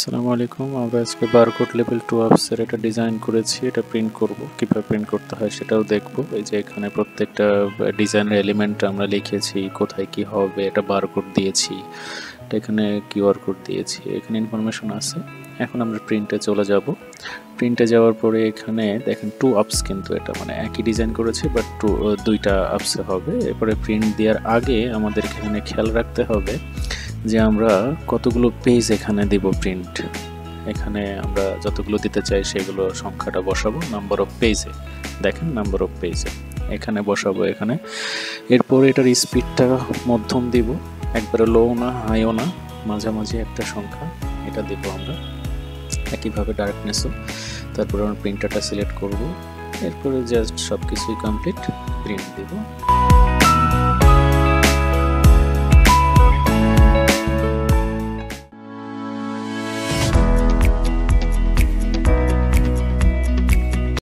আসসালামু আলাইকুম। আমরা আজকে বারকোড লেভেল 2 অ্যাপসের একটা ডিজাইন করেছি। এটা প্রিন্ট করব। কিভাবে প্রিন্ট করতে হয় সেটাও দেখব। এই যে এখানে প্রত্যেকটা ডিজাইনের এলিমেন্ট আমরা লিখেছি, কোথায় কি হবে, এটা বারকোড দিয়েছি, এটা এখানে কিউআর কোড দিয়েছি, এখানে ইনফরমেশন আছে। এখন আমরা প্রিন্টে চলে যাব। প্রিন্টে যাওয়ার পরে এখানে দেখেন 2 অ্যাপস, কিন্তু এটা মানে একই ডিজাইন করেছি বাট দুইটা অ্যাপসে হবে। এরপরে প্রিন্ট দেওয়ার আগে আমাদের এখানে খেয়াল রাখতে হবে যে আমরা কতগুলো পেজ এখানে দিব প্রিন্ট। এখানে আমরা যতগুলো দিতে চাই সেগুলো সংখ্যাটা বসাবো নাম্বার অফ পেজে। দেখেন নাম্বার অফ পেজে এখানে বসাবো এখানে। এরপর এটার স্পিডটা মধ্যম দিব, একবারে লো না হাইও না, মাঝামাঝি একটা সংখ্যা এটা দিব আমরা। একইভাবে ডার্কনেসও। তারপর আমরা প্রিন্টারটা সিলেক্ট করব। এরপরে জাস্ট সব কিছুই কমপ্লিট, প্রিন্ট দিব।